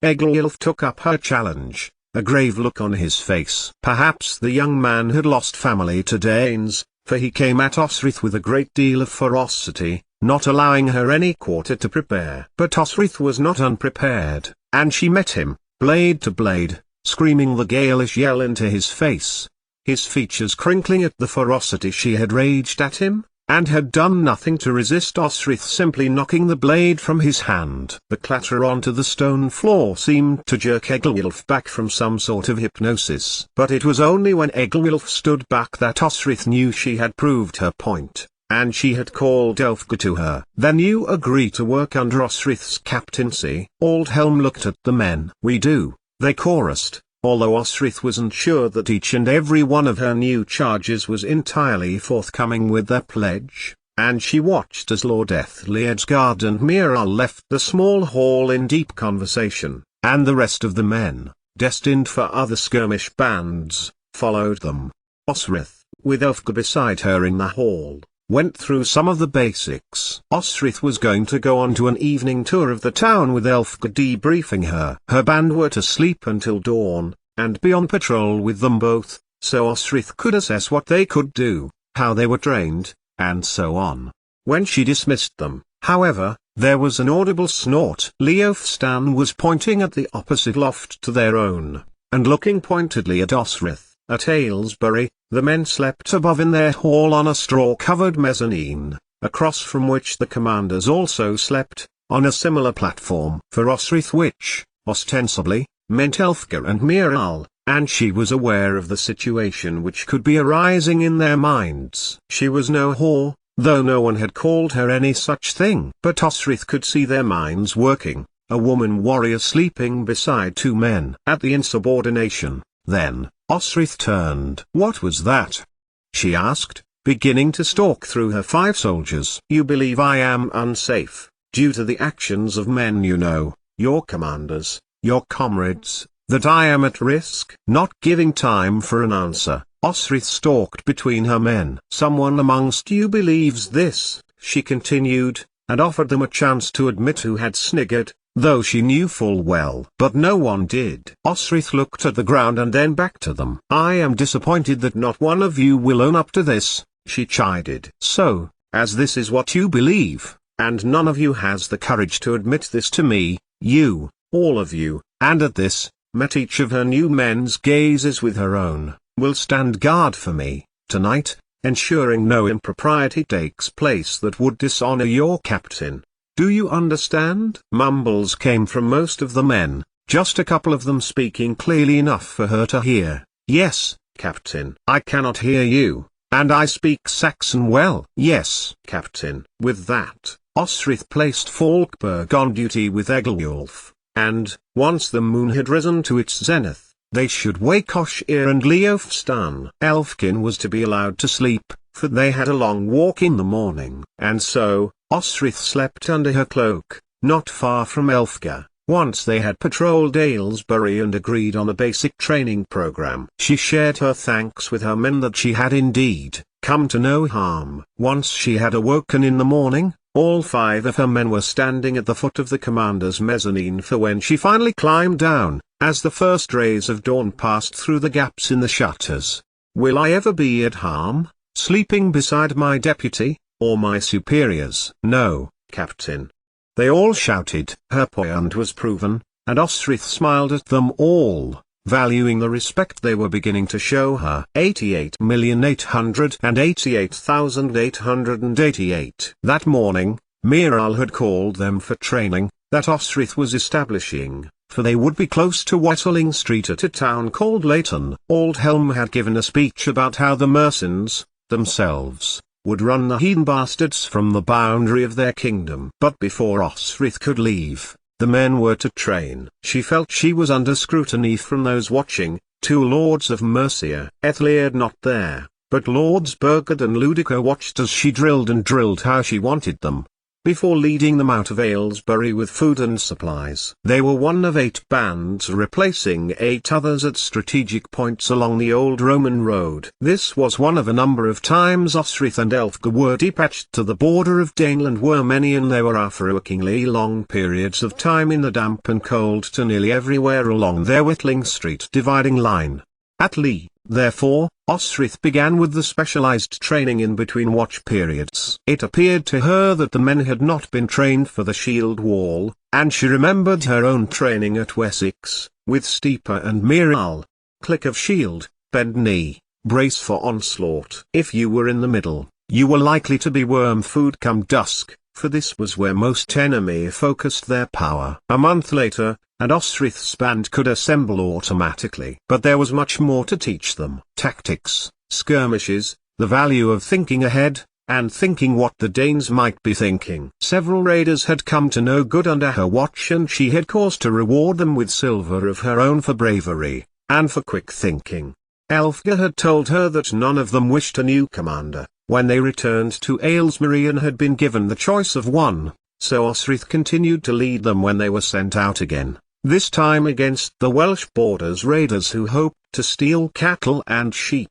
Eglwulf took up her challenge, a grave look on his face. Perhaps the young man had lost family to Danes, for he came at Osrith with a great deal of ferocity, not allowing her any quarter to prepare. But Osrith was not unprepared, and she met him, blade to blade, screaming the Gaelish yell into his face, his features crinkling at the ferocity she had raged at him, and had done nothing to resist Osrith simply knocking the blade from his hand. The clatter onto the stone floor seemed to jerk Eglwulf back from some sort of hypnosis. But it was only when Eglwulf stood back that Osrith knew she had proved her point, and she had called Elfgar to her. "Then you agree to work under Osrith's captaincy?" Aldhelm looked at the men. "We do," they chorused, although Osrith wasn't sure that each and every one of her new charges was entirely forthcoming with their pledge, and she watched as Lord Ethliedgard and Miral left the small hall in deep conversation, and the rest of the men, destined for other skirmish bands, followed them. Osrith, with Elfgar beside her in the hall, went through some of the basics. Osrith was going to go on to an evening tour of the town with Elfgar debriefing her. Her band were to sleep until dawn, and be on patrol with them both, so Osrith could assess what they could do, how they were trained, and so on. When she dismissed them, however, there was an audible snort. Leofstan was pointing at the opposite loft to their own, and looking pointedly at Osrith. At Aylesbury, the men slept above in their hall on a straw-covered mezzanine, across from which the commanders also slept, on a similar platform. For Osrith, which, ostensibly, meant Elfgar and Miral, and she was aware of the situation which could be arising in their minds. She was no whore, though no one had called her any such thing. But Osrith could see their minds working, a woman warrior sleeping beside two men. At the insubordination, then, Osrith turned. "What was that?" she asked, beginning to stalk through her 5 soldiers. "You believe I am unsafe, due to the actions of men you know, your commanders, your comrades, that I am at risk?" Not giving time for an answer, Osrith stalked between her men. "Someone amongst you believes this," she continued, and offered them a chance to admit who had sniggered, though she knew full well. But no one did. Osrith looked at the ground and then back to them. "I am disappointed that not one of you will own up to this," she chided. "So, as this is what you believe, and none of you has the courage to admit this to me, you, all of you," and at this, met each of her new men's gazes with her own, "will stand guard for me, tonight, ensuring no impropriety takes place that would dishonor your captain. Do you understand?" Mumbles came from most of the men, just a couple of them speaking clearly enough for her to hear. "Yes, Captain." "I cannot hear you, and I speak Saxon well." "Yes, Captain." With that, Osrith placed Falkberg on duty with Eglwulf, and, once the moon had risen to its zenith, they should wake Oshir and Leofstan. Elfkin was to be allowed to sleep, for they had a long walk in the morning. And so, Osrith slept under her cloak, not far from Elfgar. Once they had patrolled Aylesbury and agreed on a basic training program. She shared her thanks with her men that she had indeed come to no harm. Once she had awoken in the morning, all 5 of her men were standing at the foot of the commander's mezzanine. For when she finally climbed down, as the first rays of dawn passed through the gaps in the shutters, "Will I ever be at harm, sleeping beside my deputy, or my superiors?" "No, Captain." They all shouted. Her point was proven, and Osrith smiled at them all, valuing the respect they were beginning to show her. 88,888,888. That morning, Miral had called them for training, that Osrith was establishing, for they would be close to Watling Street at a town called Leighton. Aldhelm had given a speech about how the mercenaries, themselves, would run the heathen bastards from the boundary of their kingdom. But before Osrith could leave, the men were to train. She felt she was under scrutiny from those watching, 2 lords of Mercia. Ethlied not there, but Lords Burgard and Ludica watched as she drilled and drilled how she wanted them. before leading them out of Aylesbury with food and supplies. They were one of 8 bands replacing 8 others at strategic points along the old Roman road. This was one of a number of times Osrith and Elfgar were dispatched to the border of Daneland, were many, and they were after long periods of time in the damp and cold to nearly everywhere along their Whittling Street dividing line. At Lee, therefore, Osrith began with the specialized training in between watch periods. It appeared to her that the men had not been trained for the shield wall, and she remembered her own training at Wessex, with Steeper and Miral. Click of shield, bend knee, brace for onslaught. If you were in the middle, you were likely to be worm food come dusk, for this was where most enemy focused their power. A month later, and Osrith's band could assemble automatically. But there was much more to teach them. Tactics, skirmishes, the value of thinking ahead, and thinking what the Danes might be thinking. Several raiders had come to no good under her watch, and she had cause to reward them with silver of her own for bravery, and for quick thinking. Elfgar had told her that none of them wished a new commander, when they returned to Aylesbury and had been given the choice of one, so Osrith continued to lead them when they were sent out again. This time against the Welsh borders raiders who hoped to steal cattle and sheep.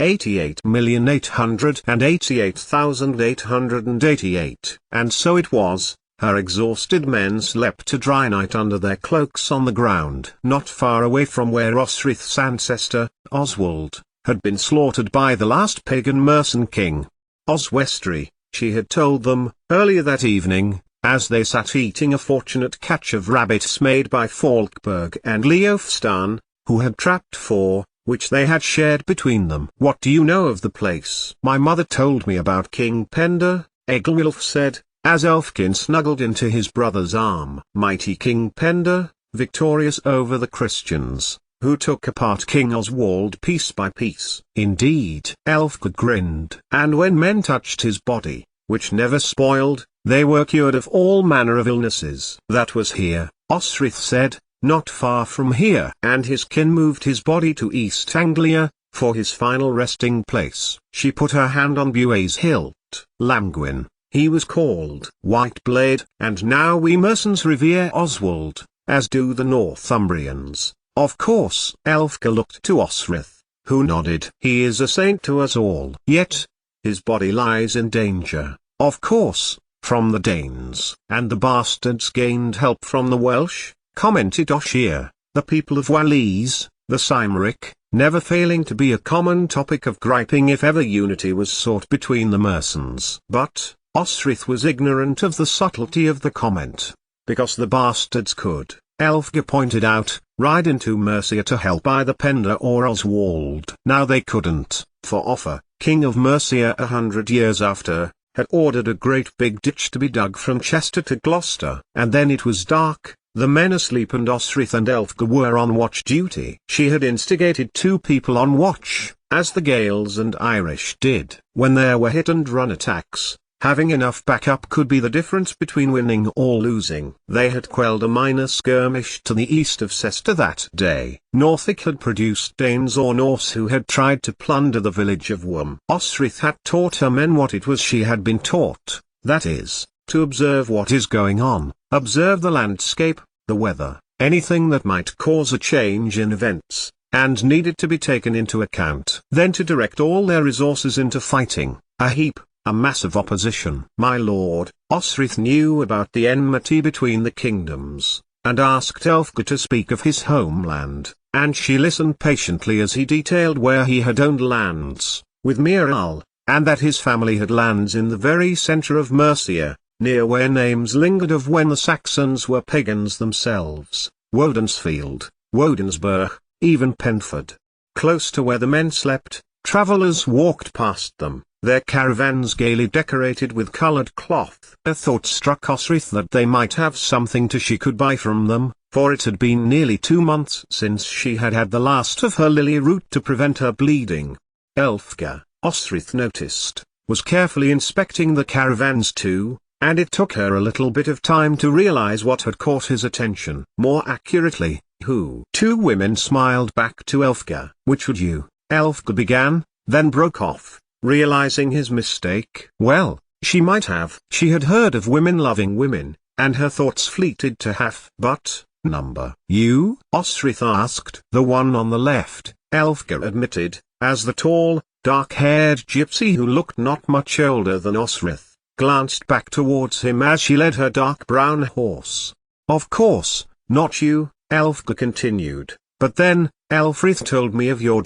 88,888,888. And so it was, her exhausted men slept a dry night under their cloaks on the ground. Not far away from where Osrith's ancestor, Oswald, had been slaughtered by the last pagan Mercian king, Oswestry, she had told them, earlier that evening, as they sat eating a fortunate catch of rabbits made by Falkberg and Leofstan, who had trapped 4, which they had shared between them. "What do you know of the place?" "My mother told me about King Penda," Eglwulf said, as Elfkin snuggled into his brother's arm. "Mighty King Penda, victorious over the Christians, who took apart King Oswald piece by piece." "Indeed." Elfgar grinned. "And when men touched his body, which never spoiled, they were cured of all manner of illnesses." "That was here," Osrith said, "not far from here." And his kin moved his body to East Anglia, for his final resting place. She put her hand on Bue's hilt. "Llangwin, he was called White Blade, and now we Mercians revere Oswald, as do the Northumbrians." "Of course." Elfgar looked to Osrith, who nodded. "He is a saint to us all. Yet, his body lies in danger." "Of course, from the Danes." "And the bastards gained help from the Welsh," commented Ossier, "the people of Wales, the Cymric, never failing to be a common topic of griping if ever unity was sought between the Mercians." But, Osrith was ignorant of the subtlety of the comment. "Because the bastards could," Elfgar pointed out, "ride into Mercia to help either Penda or Oswald. Now they couldn't, for Offa, king of Mercia 100 years after, had ordered a great big ditch to be dug from Chester to Gloucester. And then it was dark, the men asleep, and Osrith and Elfgar were on watch duty. She had instigated 2 people on watch, as the Gaels and Irish did. When there were hit-and-run attacks, having enough backup could be the difference between winning or losing. They had quelled a minor skirmish to the east of Cester that day. Norfolk had produced Danes or Norse who had tried to plunder the village of Worm. Osrith had taught her men what it was she had been taught, that is, to observe what is going on, observe the landscape, the weather, anything that might cause a change in events, and needed to be taken into account. Then to direct all their resources into fighting a massive opposition. "My lord," Osrith knew about the enmity between the kingdoms, and asked Elfgar to speak of his homeland, and she listened patiently as he detailed where he had owned lands, with Miral, and that his family had lands in the very centre of Mercia, near where names lingered of when the Saxons were pagans themselves, Woden'sfield, Wodensburg, even Penford. Close to where the men slept, travellers walked past them, their caravans gaily decorated with coloured cloth. A thought struck Osrith that they might have something she could buy from them, for it had been nearly 2 months since she had had the last of her lily root to prevent her bleeding. Elfgar, Osrith noticed, was carefully inspecting the caravans too, and it took her a little bit of time to realize what had caught his attention. More accurately, who. 2 women smiled back to Elfgar. "Which would you?" Elfgar began, then broke off, realizing his mistake. "Well, She might have. She had heard of women loving women, and her thoughts fleeted to half. But, number you? Osrith asked. The one on the left, Elfgar admitted, as the tall, dark-haired gypsy who looked not much older than Osrith, glanced back towards him as she led her dark brown horse. Of course, not you, Elfgar continued, but then, Elfrith told me of your ...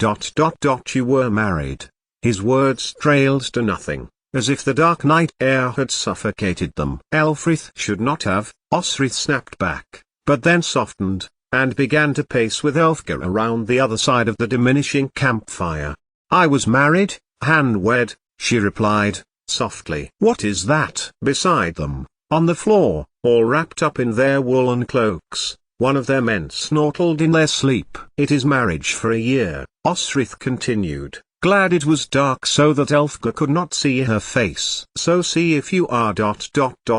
You were married. His words trailed to nothing, as if the dark night air had suffocated them. Elfrith should not have, Osrith snapped back, but then softened, and began to pace with Elfgar around the other side of the diminishing campfire. I was married, hand-wed, she replied, softly. What is that? Beside them, on the floor, all wrapped up in their woolen cloaks, one of their men snortled in their sleep. It is marriage for a year, Osrith continued, glad it was dark so that Elfgar could not see her face. So see if you are ...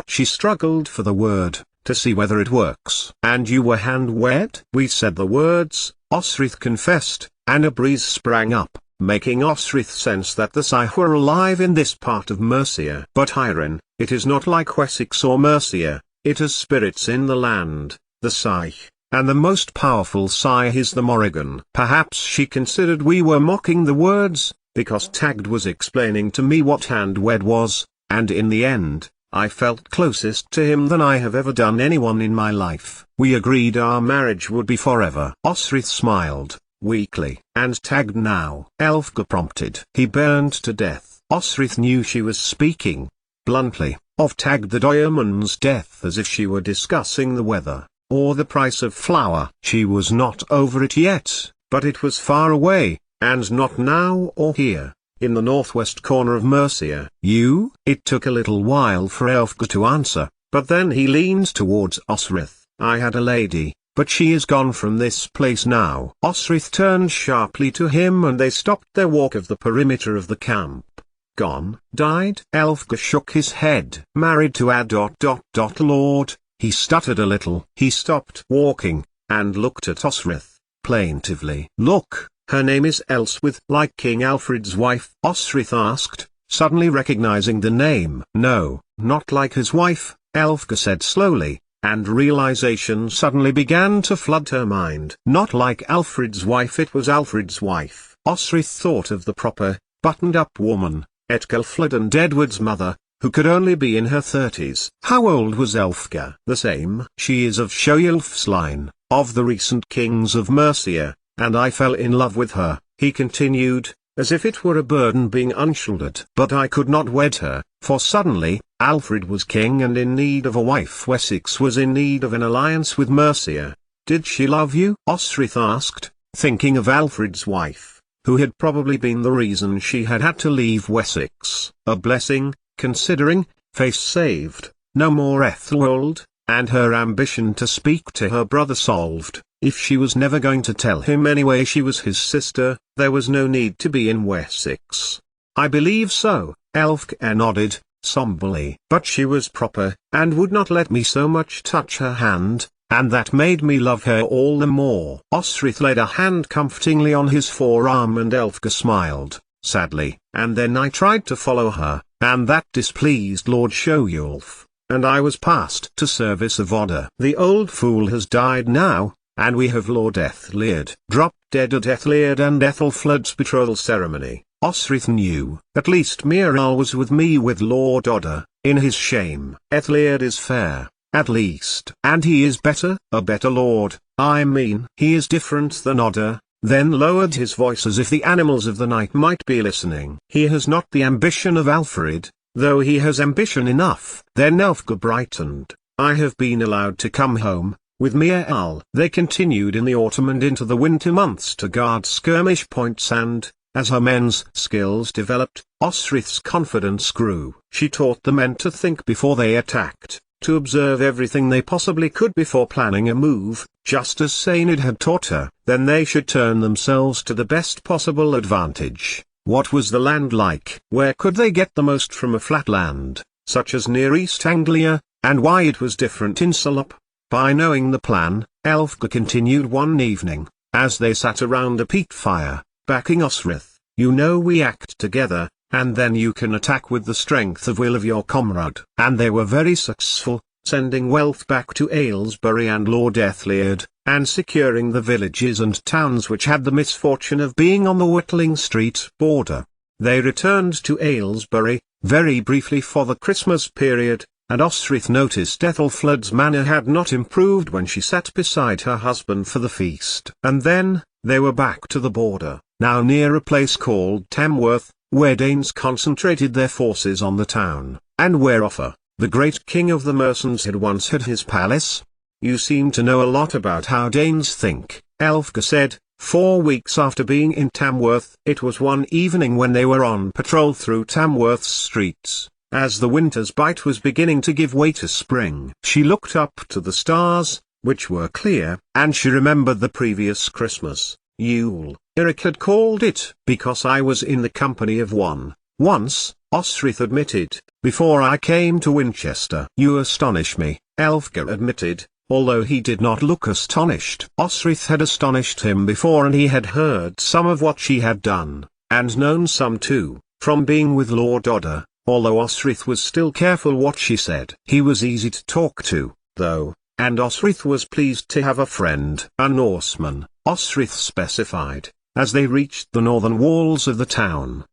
She struggled for the word, to see whether it works. And you were hand-wed? We said the words, Osrith confessed, and a breeze sprang up, making Osrith sense that the Sai were alive in this part of Mercia. But Hyrene, it is not like Wessex or Mercia, it has spirits in the land, the Sai, and the most powerful Sai is the Morrigan. Perhaps she considered we were mocking the words, because Tagged was explaining to me what hand-wed was, and in the end, I felt closest to him than I have ever done anyone in my life. We agreed our marriage would be forever. Osrith smiled, weakly. And Tagged now? Elfgar prompted. He burned to death. Osrith knew she was speaking, bluntly, of Tagged the Diamond's death as if she were discussing the weather, or the price of flour. She was not over it yet, but it was far away, and not now or here, in the northwest corner of Mercia. You? It took a little while for Elfgar to answer, but then he leaned towards Osrith. I had a lady, but she is gone from this place now. Osrith turned sharply to him and they stopped their walk of the perimeter of the camp. Gone? Died? Elfgar shook his head. Married to a ... Lord, he stuttered a little. He stopped walking, and looked at Osrith, plaintively. Look, her name is Elswith. Like King Alfred's wife? Osrith asked, suddenly recognizing the name. No, not like his wife, Elfgar said slowly, and realization suddenly began to flood her mind. Not like Alfred's wife. It was Alfred's wife. Osrith thought of the proper, buttoned-up woman, Etgelfled and Edward's mother, who could only be in her 30s. How old was Elfgar? The same. She is of Ceolwulf's line, of the recent kings of Mercia, and I fell in love with her, he continued, as if it were a burden being unshouldered. But I could not wed her, for suddenly, Alfred was king and in need of a wife. Wessex was in need of an alliance with Mercia. Did she love you? Osrith asked, thinking of Alfred's wife, who had probably been the reason she had had to leave Wessex. A blessing, considering, face saved, no more Ethelwold, and her ambition to speak to her brother solved. If she was never going to tell him anyway she was his sister, there was no need to be in Wessex. I believe so, Elfgar nodded, somberly. But she was proper, and would not let me so much touch her hand, and that made me love her all the more. Osrith laid a hand comfortingly on his forearm and Elfgar smiled, sadly. And then I tried to follow her, and that displeased Lord Ceolwulf, and I was passed to service of Odda. The old fool has died now, and we have Lord Ethelred dropped dead at Ethelred and Ethelfled's betrothal ceremony. Osrith knew. At least Miral was with me with Lord Odda, in his shame. Ethelred is fair, at least. And he is better, a better lord, I mean. He is different than Odda, then lowered his voice as if the animals of the night might be listening. He has not the ambition of Alfred, though he has ambition enough. Then Elfgar brightened. I have been allowed to come home, with Miral. They continued in the autumn and into the winter months to guard skirmish points and, as her men's skills developed, Osrith's confidence grew. She taught the men to think before they attacked, to observe everything they possibly could before planning a move, just as Sainid had taught her. Then they should turn themselves to the best possible advantage. What was the land like? Where could they get the most from a flat land, such as near East Anglia, and why it was different in Salop? By knowing the plan, Elfgar continued one evening, as they sat around a peat fire, backing Osrith. You know we act together, and then you can attack with the strength of will of your comrade. And they were very successful, sending wealth back to Aylesbury and Lord Ethliard, and securing the villages and towns which had the misfortune of being on the Watling Street border. They returned to Aylesbury, very briefly for the Christmas period, and Osric noticed Ethelflaed's manner had not improved when she sat beside her husband for the feast. And then, they were back to the border, now near a place called Tamworth, where Danes concentrated their forces on the town, and where Offa, the great king of the Mercians, had once had his palace. "You seem to know a lot about how Danes think," Elfgar said. 4 weeks after being in Tamworth, it was one evening when they were on patrol through Tamworth's streets, as the winter's bite was beginning to give way to spring. She looked up to the stars, which were clear, and she remembered the previous Christmas, Yule, Eric had called it. "Because I was in the company of one, once," Osric admitted, "before I came to Winchester." "You astonish me," Elfgar admitted, although he did not look astonished. Osric had astonished him before, and he had heard some of what she had done, and known some too, from being with Lord Odda, although Osric was still careful what she said. He was easy to talk to, though, and Osric was pleased to have a friend. "A Norseman," Osric specified, as they reached the northern walls of the town.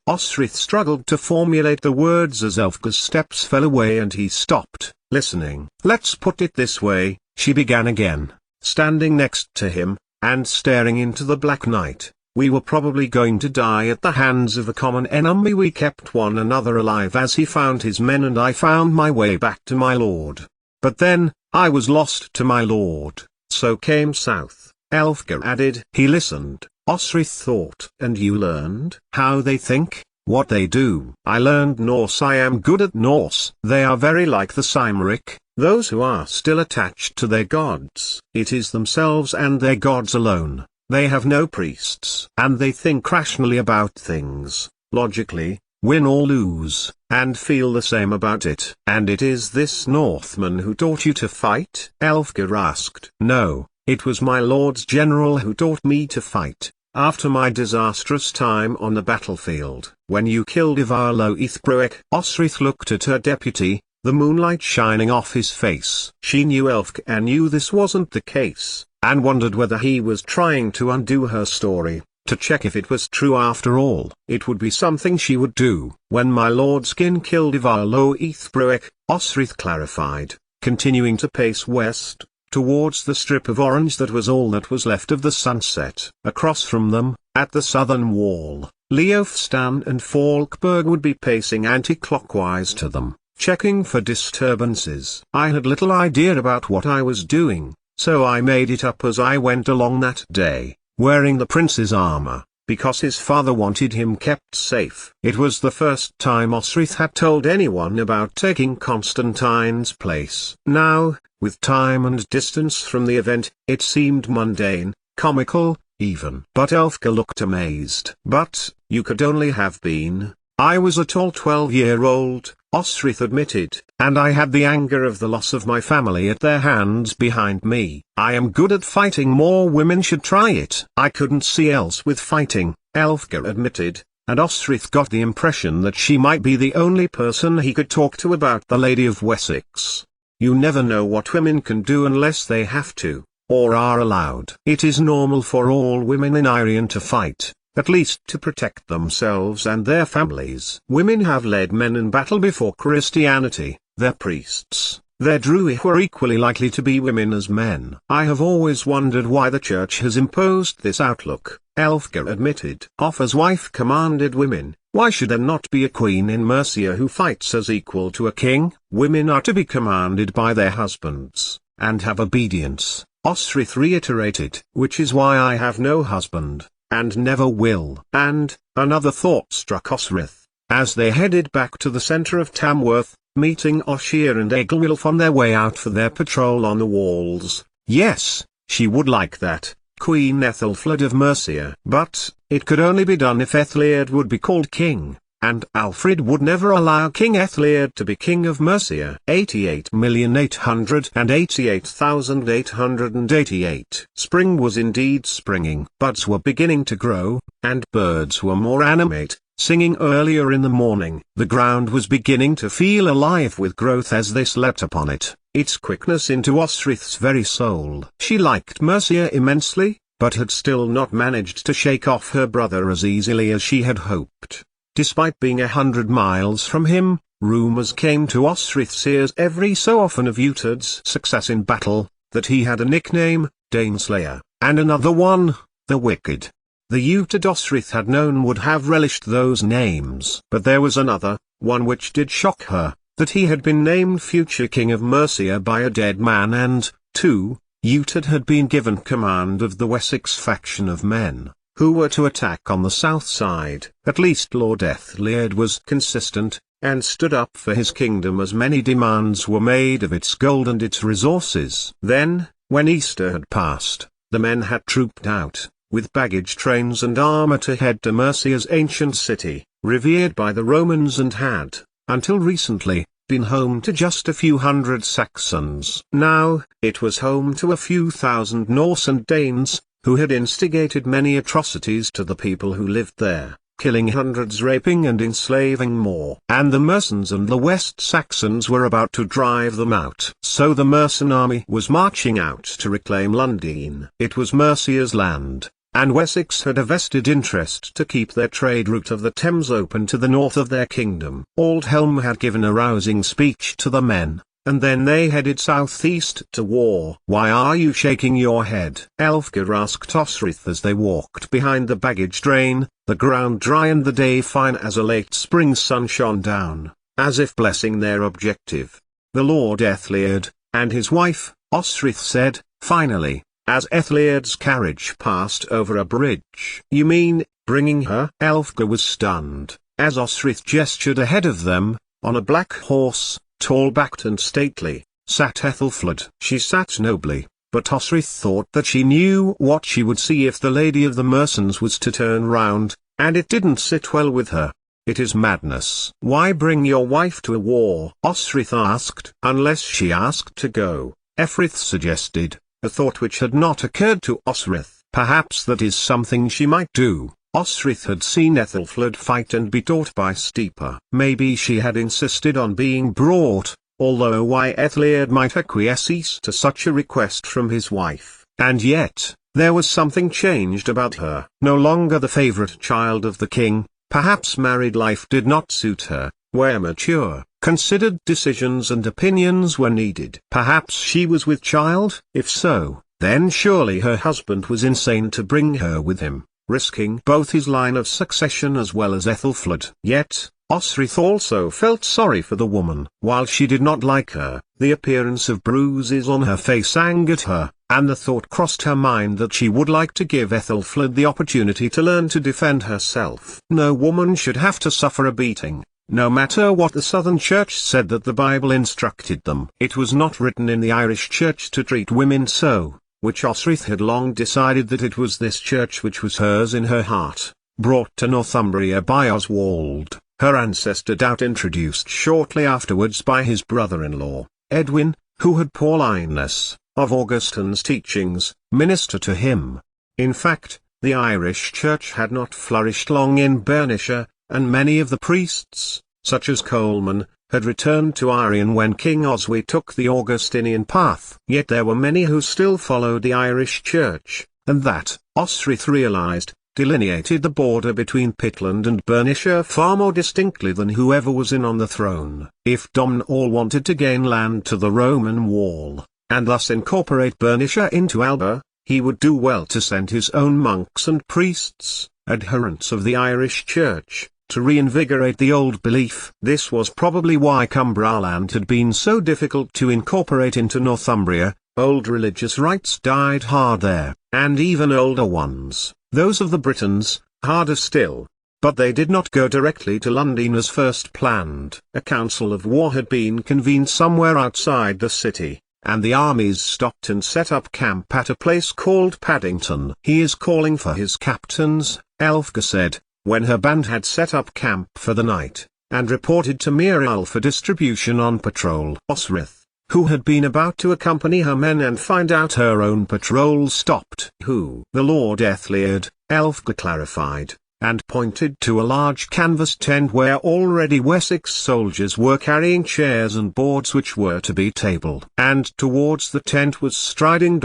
Osric struggled to formulate the words as Elfgar's steps fell away and he stopped, listening. "Let's put it this way," she began again, standing next to him, and staring into the black night. "We were probably going to die at the hands of a common enemy. We kept one another alive as he found his men and I found my way back to my lord. But then, I was lost to my lord, so came south," Elfgar added. He listened. Osric thought. "And you learned how they think, what they do?" "I learned Norse. I am good at Norse." "They are very like the Cymric, those who are still attached to their gods. It is themselves and their gods alone. They have no priests. And they think rationally about things, logically, win or lose, and feel the same about it." "And it is this Northman who taught you to fight?" Elfgar asked. "No, it was my lord's general who taught me to fight. After my disastrous time on the battlefield, when you killed Ivar Loethbroek." Osric looked at her deputy, the moonlight shining off his face. She knew Elfgar knew this wasn't the case, and wondered whether he was trying to undo her story, to check if it was true after all. "It would be something she would do." "When my lord Skin killed Ivar Loethbroek," Osric clarified, continuing to pace west, towards the strip of orange that was all that was left of the sunset. Across from them, at the southern wall, Leofstan and Falkberg would be pacing anti-clockwise to them, checking for disturbances. "I had little idea about what I was doing, so I made it up as I went along that day, wearing the prince's armor, because his father wanted him kept safe." It was the first time Osric had told anyone about taking Constantine's place. Now, with time and distance from the event, it seemed mundane, comical, even. But Elfgar looked amazed. "But, you could only have been." "I was a tall 12-year-old, Osric admitted, "and I had the anger of the loss of my family at their hands behind me. I am good at fighting. More women should try it." "I couldn't see else with fighting," Elfgar admitted, and Osric got the impression that she might be the only person he could talk to about the Lady of Wessex. "You never know what women can do unless they have to, or are allowed. It is normal for all women in Irian to fight, at least to protect themselves and their families. Women have led men in battle before Christianity. Their priests, their druid were equally likely to be women as men." "I have always wondered why the church has imposed this outlook," Elfgar admitted. "Offa's wife commanded women. Why should there not be a queen in Mercia who fights as equal to a king?" "Women are to be commanded by their husbands, and have obedience," Osric reiterated. "Which is why I have no husband, and never will." And, another thought struck Osric, as they headed back to the centre of Tamworth, meeting Ossier and Eglwulf on their way out for their patrol on the walls. Yes, she would like that, Queen Ethelflaed of Mercia. But, it could only be done if Ethliard would be called king, and Alfred would never allow King Ethliard to be king of Mercia. 88,888,888. Spring was indeed springing. Buds were beginning to grow, and birds were more animate, singing earlier in the morning. The ground was beginning to feel alive with growth as they slept upon it, its quickness into Osrith's very soul. She liked Mercia immensely, but had still not managed to shake off her brother as easily as she had hoped. Despite being 100 miles from him, rumors came to Osrith's ears every so often of Uthod's success in battle, that he had a nickname, Daneslayer, and another one, the Wicked. The Uthod Osrith had known would have relished those names. But there was another, one which did shock her, that he had been named future king of Mercia by a dead man and, too, Uthod had been given command of the Wessex faction of men, who were to attack on the south side. At least Lord Aethliad was consistent, and stood up for his kingdom as many demands were made of its gold and its resources. Then, when Easter had passed, the men had trooped out, with baggage trains and armor to head to Mercia's ancient city, revered by the Romans and had, until recently, been home to just a few hundred Saxons. Now, it was home to a few thousand Norse and Danes, who had instigated many atrocities to the people who lived there, killing hundreds, raping and enslaving more. And the Mercians and the West Saxons were about to drive them out. So the Mercian army was marching out to reclaim London. It was Mercia's land, and Wessex had a vested interest to keep their trade route of the Thames open to the north of their kingdom. Aldhelm had given a rousing speech to the men, and then they headed southeast to war. "Why are you shaking your head?" Elfgar asked Osrith as they walked behind the baggage train, the ground dry and the day fine as a late spring sun shone down, as if blessing their objective. "The Lord Aethliad, and his wife," Osrith said, finally, as Aethliad's carriage passed over a bridge. "You mean, bringing her?" Elfgar was stunned, as Osrith gestured ahead of them, on a black horse, tall-backed and stately, sat Ethelfled. She sat nobly, but Osrith thought that she knew what she would see if the Lady of the Mercians was to turn round, and it didn't sit well with her. "It is madness." "Why bring your wife to a war?" Osrith asked. "Unless she asked to go," Efrith suggested, a thought which had not occurred to Osrith. "Perhaps that is something she might do." Osrith had seen Ethelfled fight and be taught by Steeper. Maybe she had insisted on being brought, although why Aethliad might acquiesce to such a request from his wife. And yet, there was something changed about her. No longer the favorite child of the king, perhaps married life did not suit her, where mature, considered decisions and opinions were needed. Perhaps she was with child. If so, then surely her husband was insane to bring her with him, risking both his line of succession as well as Ethelfled. Yet, Osrith also felt sorry for the woman. While she did not like her, the appearance of bruises on her face angered her, and the thought crossed her mind that she would like to give Ethelfled the opportunity to learn to defend herself. No woman should have to suffer a beating, no matter what the Southern Church said that the Bible instructed them. It was not written in the Irish Church to treat women so, which Osrith had long decided that it was this church which was hers in her heart, brought to Northumbria by Oswald, her ancestor doubt introduced shortly afterwards by his brother-in-law, Edwin, who had Paulinus, of Augustine's teachings, minister to him. In fact, the Irish Church had not flourished long in Bernicia, and many of the priests, such as Coleman, had returned to Arian when King Oswy took the Augustinian path. Yet there were many who still followed the Irish Church, and that, Osrith realized, delineated the border between Pitland and Bernicia far more distinctly than whoever was in on the throne. If Domnall wanted to gain land to the Roman wall, and thus incorporate Bernicia into Alba, he would do well to send his own monks and priests, adherents of the Irish Church, to reinvigorate the old belief. This was probably why Cumbraland had been so difficult to incorporate into Northumbria. Old religious rites died hard there, and even older ones, those of the Britons, harder still. But they did not go directly to London as first planned. A council of war had been convened somewhere outside the city, and the armies stopped and set up camp at a place called Paddington. "He is calling for his captains," Elfgar said, when her band had set up camp for the night, and reported to Muriel for distribution on patrol. Osrith, who had been about to accompany her men and find out her own patrol, stopped. "Who?" "The Lord Aethliad," Elfgar clarified. and pointed to a large canvas tent where already Wessex soldiers were carrying chairs and boards which were to be tabled. And towards the tent was striding ...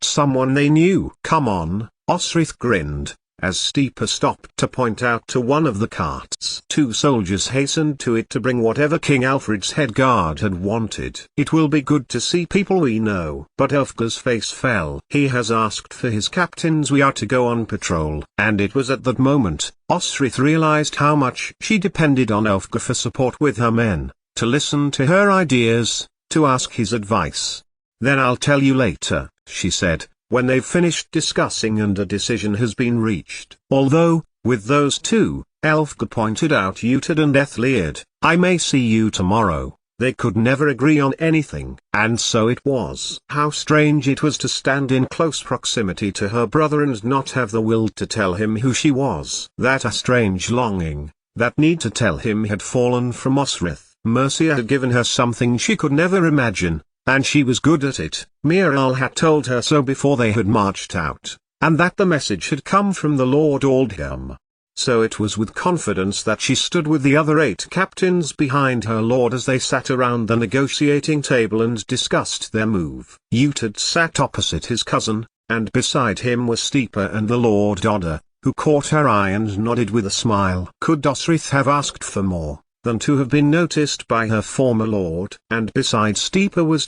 someone they knew. "Come on," Osrith grinned, as Steeper stopped to point out to one of the carts. 2 soldiers hastened to it to bring whatever King Alfred's head guard had wanted. "It will be good to see people we know." But Elfga's face fell. "He has asked for his captains. We are to go on patrol." And it was at that moment, Osrith realized how much she depended on Elfga for support with her men, to listen to her ideas, to ask his advice. "Then I'll tell you later," she said, "when they've finished discussing and a decision has been reached." Although, with those 2, Elfga pointed out Uhtred and Aethliad, "I may see you tomorrow." They could never agree on anything. And so it was. How strange it was to stand in close proximity to her brother and not have the will to tell him who she was. That a strange longing, that need to tell him had fallen from Osrith. Mercia had given her something she could never imagine, and she was good at it. Miral had told her so before they had marched out, and that the message had come from the Lord Aldham. So it was with confidence that she stood with the other 8 captains behind her lord as they sat around the negotiating table and discussed their move. Uhtred sat opposite his cousin, and beside him was Steeper and the Lord Odda, who caught her eye and nodded with a smile. Could Osrith have asked for more than to have been noticed by her former lord? And beside Steeper was ...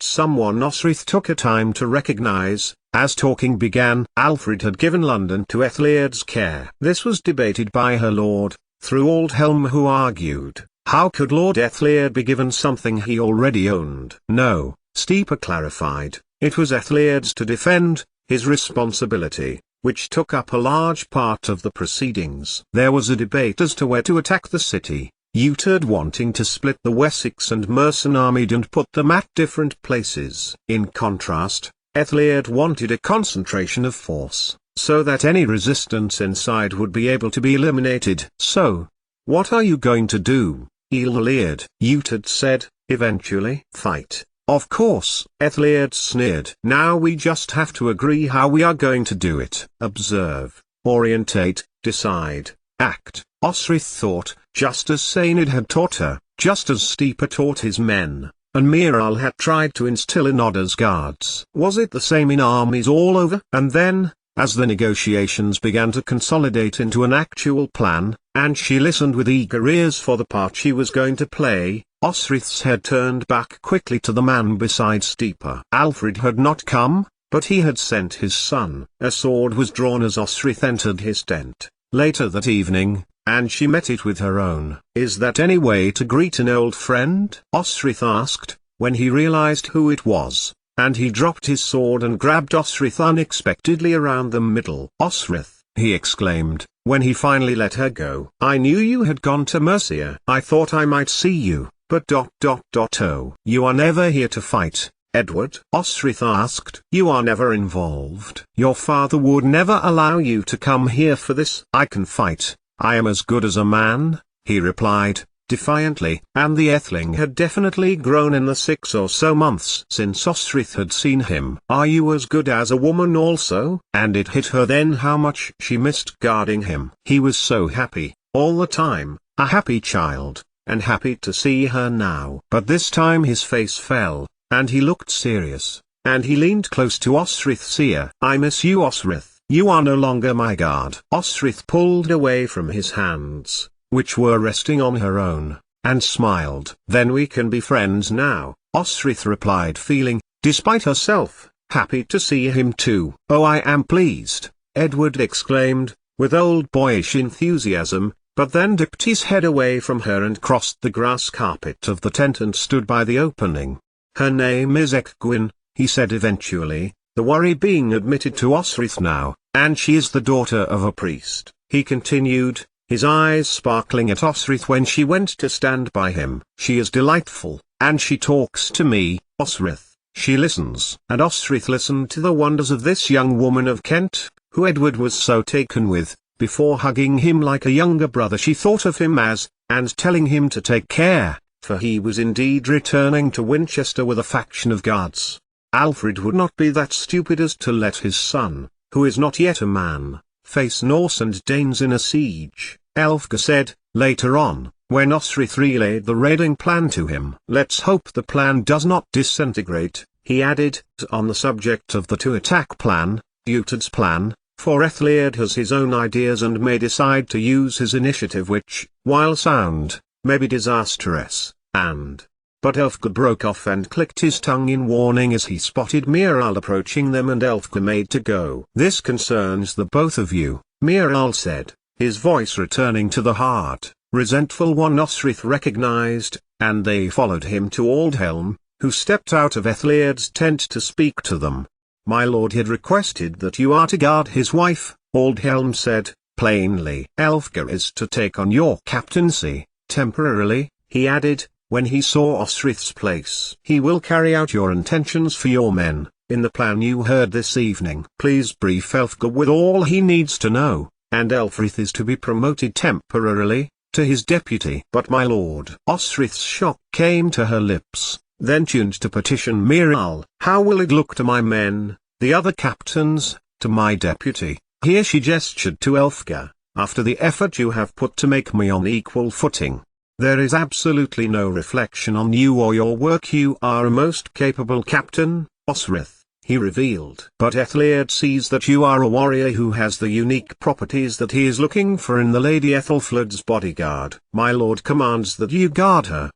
someone Osrith took a time to recognize. As talking began, Alfred had given London to Aethliad's care. This was debated by her lord, through Aldhelm, who argued, how could Lord Aethliad be given something he already owned? No, Steeper clarified, it was Aethliad's to defend, his responsibility, which took up a large part of the proceedings. There was a debate as to where to attack the city, Uhtred wanting to split the Wessex and Mercian army and put them at different places. In contrast, Aethliad wanted a concentration of force, so that any resistance inside would be able to be eliminated. "So, what are you going to do, Aethliad?" Uhtred said. "Eventually fight, of course." Aethliad sneered. "Now we just have to agree how we are going to do it. Observe, orientate, decide, act." Osrith thought, just as Sainid had taught her, just as Steeper taught his men, and Miral had tried to instill in Odda's guards. Was it the same in armies all over? And then, as the negotiations began to consolidate into an actual plan, and she listened with eager ears for the part she was going to play, Osrith's head turned back quickly to the man beside Steeper. Alfred had not come, but he had sent his son. A sword was drawn as Osrith entered his tent, later that evening, and she met it with her own. "Is that any way to greet an old friend?" Osrith asked, when he realized who it was, and he dropped his sword and grabbed Osrith unexpectedly around the middle. "Osrith," he exclaimed, when he finally let her go. "I knew you had gone to Mercia. I thought I might see you, but ... oh. You are never here to fight, Edward?" Osrith asked. "You are never involved. Your father would never allow you to come here for this." "I can fight. I am as good as a man," he replied, defiantly. And the Aethling had definitely grown in the 6 or so months since Osrith had seen him. "Are you as good as a woman also?" And it hit her then how much she missed guarding him. He was so happy, all the time, a happy child, and happy to see her now. But this time his face fell, and he looked serious, and he leaned close to Osrith's ear. "I miss you, Osrith. You are no longer my guard." Osrith pulled away from his hands, which were resting on her own, and smiled. "Then we can be friends now," Osrith replied, feeling, despite herself, happy to see him too. "Oh, I am pleased," Edward exclaimed, with old boyish enthusiasm, but then dipped his head away from her and crossed the grass carpet of the tent and stood by the opening. "Her name is Ecgwin," he said eventually, the worry being admitted to Osrith now, "and she is the daughter of a priest," he continued, his eyes sparkling at Osrith when she went to stand by him. "She is delightful, and she talks to me, Osrith. She listens." And Osrith listened to the wonders of this young woman of Kent, who Edward was so taken with. Before hugging him like a younger brother, she thought of him as, and telling him to take care, for he was indeed returning to Winchester with a faction of guards. Alfred would not be that stupid as to let his son, who is not yet a man, face Norse and Danes in a siege, Elfgar said, later on, when Osrith relayed the raiding plan to him. Let's hope the plan does not disintegrate, he added. On the subject of the two-attack plan, Uted's plan, for Ethelred has his own ideas and may decide to use his initiative which, while sound, may be disastrous, But Elfgar broke off and clicked his tongue in warning as he spotted Miral approaching them, and Elfgar made to go. This concerns the both of you, Miral said, his voice returning to the heart. Resentful one Osrith recognized, and they followed him to Aldhelm, who stepped out of Ethelred's tent to speak to them. My lord had requested that you are to guard his wife, Aldhelm said, plainly. Elfgar is to take on your captaincy, temporarily, he added, when he saw Osrith's place. He will carry out your intentions for your men, in the plan you heard this evening. Please brief Elfgar with all he needs to know, and Elfrith is to be promoted temporarily, to his deputy. But my lord. Osrith's shock came to her lips, then tuned to petition Miral. How will it look to my men, the other captains, to my deputy? Here she gestured to Elfgar, after the effort you have put to make me on equal footing. There is absolutely no reflection on you or your work. You are a most capable captain, Osrith, he revealed. But Ethelred sees that you are a warrior who has the unique properties that he is looking for in the Lady Ethelflaed's bodyguard. My lord commands that you guard her.